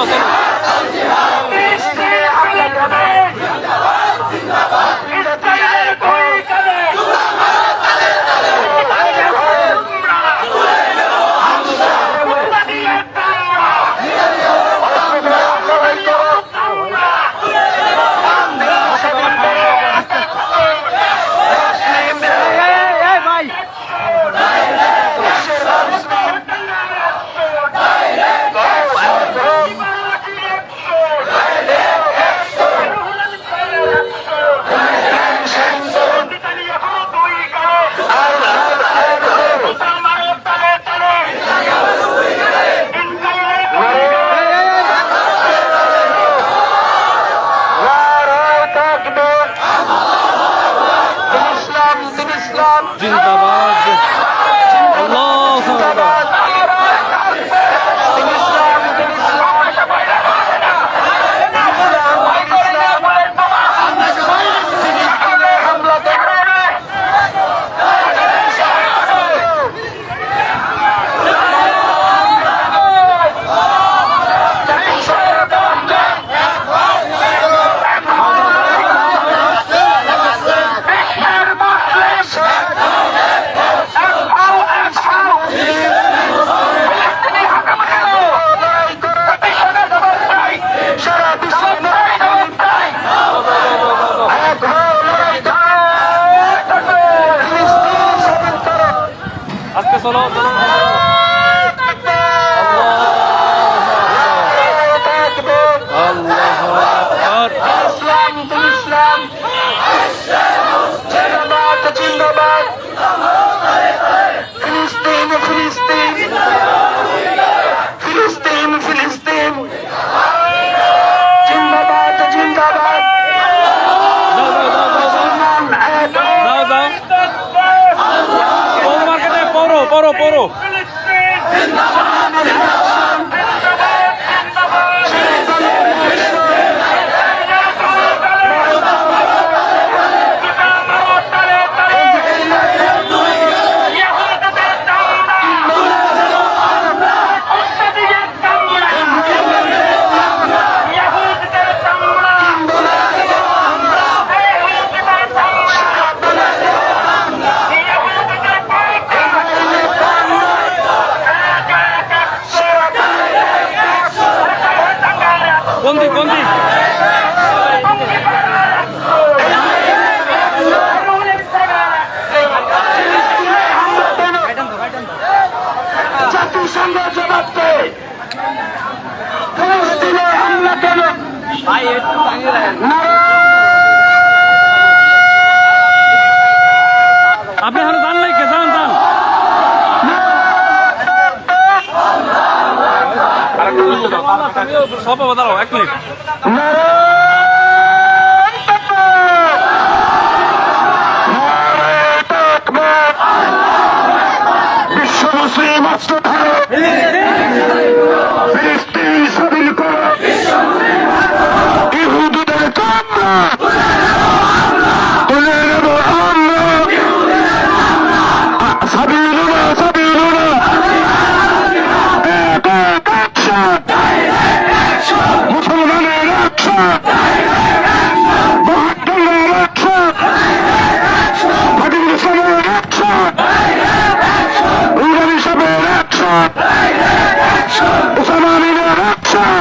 চলো চলো জিন্দাবাদ আল্লাহু আকবার আজকে চলো পড়ো পড়ো বন্দি বন্দি জাতিসংঘ জবাব দেয় ফিলিস্তিনে হামলা কেন? আপনি এখন জানলাই কে জান জান সব দাঁড়াও 1 মিনিট বিশ্ব মুসলিম অস্ত্র ধরো, ফিলিস্তিন স্বাধীন করো, ইহুদিদের কামরা তুলে নেব আমরা, সাবিলুনা সাবিলুনা এক এক অ্যাকশন, মুসলমানের অ্যাকশন, মহাত্মার অ্যাকশন, ফাটিল ইসলামের অ্যাকশন, ইরানি সাহেবের অ্যাকশন, ওসামা বিন লাদেনের অ্যাকশন,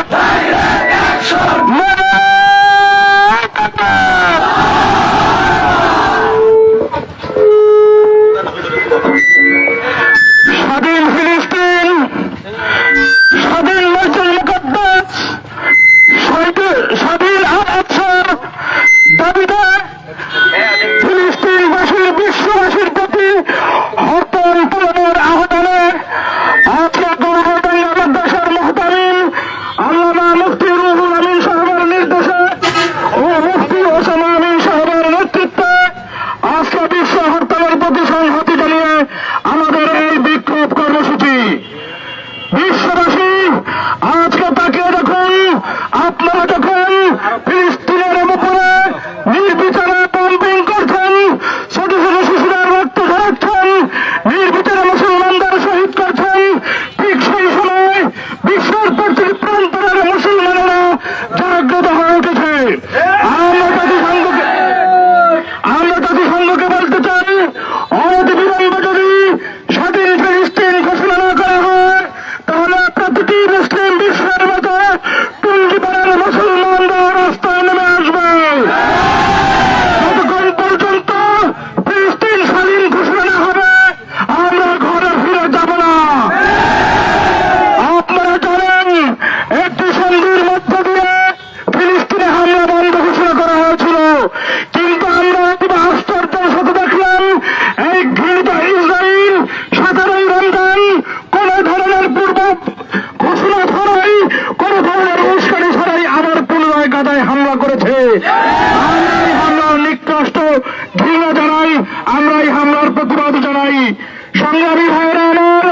সংগ্রামী ভাইরা আমার,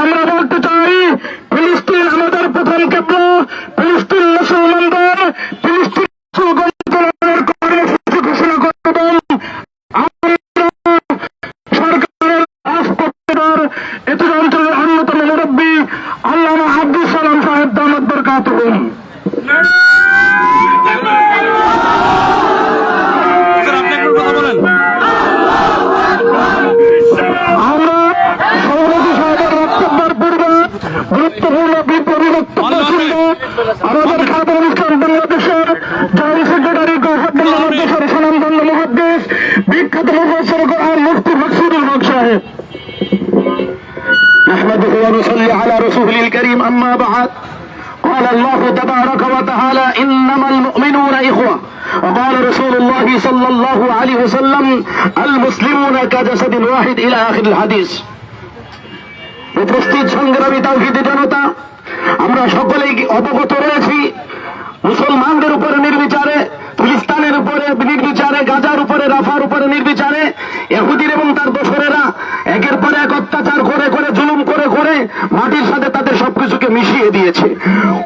আমরা বলতে চাই ফিলিস্তিন আমাদের প্রথম কেবলা, ফিলিস্তিন মুসলমানদের, ফিলিস্তিন মুসলমানদের কর্মসূচি ঘোষণা করবেন। সরকারের রাষ্ট্রপতির এত অঞ্চলের অন্যতম মুরব্বী আল্লামা আব্দুল সালাম সাহেব দামাত বরকাতুহুম। স্যার আপনি একটু কথা বলেন। আমরা সভাপতি সাহেবের বক্তব্যের পূর্বে গুরুত্বপূর্ণ বিপ্লবী বক্তব্য শুনবো আমাদের খাতার ইসলাম বাংলাদেশের জয়েন্ট সেক্রেটারি গৌহাট বাংলাদেশের সুনামধন্য মুহাদ্দিস বিখ্যাত মুফাসসির কোরআন মুফতি মাকসুদুল হক সাহেব। نحمده ونصلي على رسوله الكريم أما بعد قال الله تبارك وتعالى إنما المؤمنون إخوة وقال رسول الله صلى الله عليه وسلم المسلمون كجسد واحد إلى آخر الحديث। উপস্থিত সংগ্রামী তাওহীদি জনতা, আমরা সকলেই অবগত রয়েছি মুসলমানদের উপরে নির্বিচারে, ফিলিস্তিনের উপরে নির্বিচারে, গাজার উপরে, রাফার উপরে নির্বিচারে ইহুদির এবং তার দোসরেরা একের পর এক অত্যাচার করে করে, জুলুম করে করে মাটির সাথে তাদের সবকিছুকে মিশিয়ে দিয়েছে।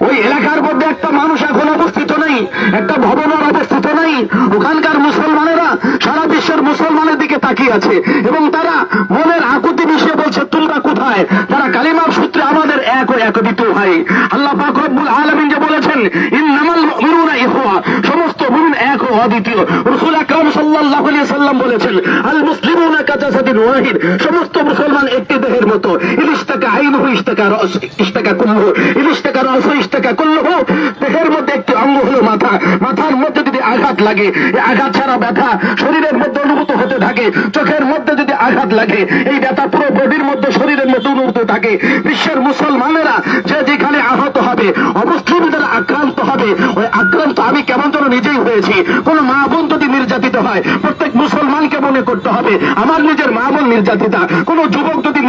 ওই এলাকার মধ্যে একটা মানুষ এখন অবস্থিত নেই, একটা ভবনের অবস্থিত নেই। ওখানকার মুসলমানেরা সারা বিশ্বের মুসলমানের দিকে তাকিয়ে আছে এবং তারা মনের আকুতি মিশিয়ে বলছে তোমরা কোথায়। তারা কালিমার সূত্রে আমাদের এক ও একত্রিত হয়। আল্লাহ পাক রব্বুল আলামিন যে বলেছেন ইন্নামাল মুমিনুনা ইখওয়া, সমস্ত মুমিন এক ও অদ্বিতীয়। রাসূল আকরাম সাল্লাল্লাহু আলাইহি সাল্লাম বলেছেন আল মুসলিমুনা কাজাসাদিন ওয়াহিদ, সমস্ত মুসলমান একটি দেহের মতো। ইলিশতাকা আইনুহু ইশতাকা রাস ইশতাকা কুল্লুহু, ইলিশতাকা রাসু ইশতাকা কুল্লুহু। দেহের মধ্যে একটি অঙ্গ হলো মাথা, মাথার মধ্যে যদি আঘাত লাগে, এই আঘাত ছাড়া ব্যথা শরীরের মধ্যে অনুভূত হতে থাকে। চোখের মধ্যে যদি আঘাত লাগে, এই ব্যথা পুরো বডির মধ্যে, শরীরের মধ্যে অনুভূত থাকে। বিশ্বের মুসলমানেরা যে যেখানে আহত হবে, অমুসলিম যারা আক্রান্ত হবে, ওই আক্রান্ত আমি কেমন যেন নিজেই হয়েছি। কোন মা বোন যদি নির্যাতিত হয়, প্রত্যেক মুসলমানকে মনে করতে হবে আমার নিজের মা বোন নির্যাতিতা। কোন যুবক যদি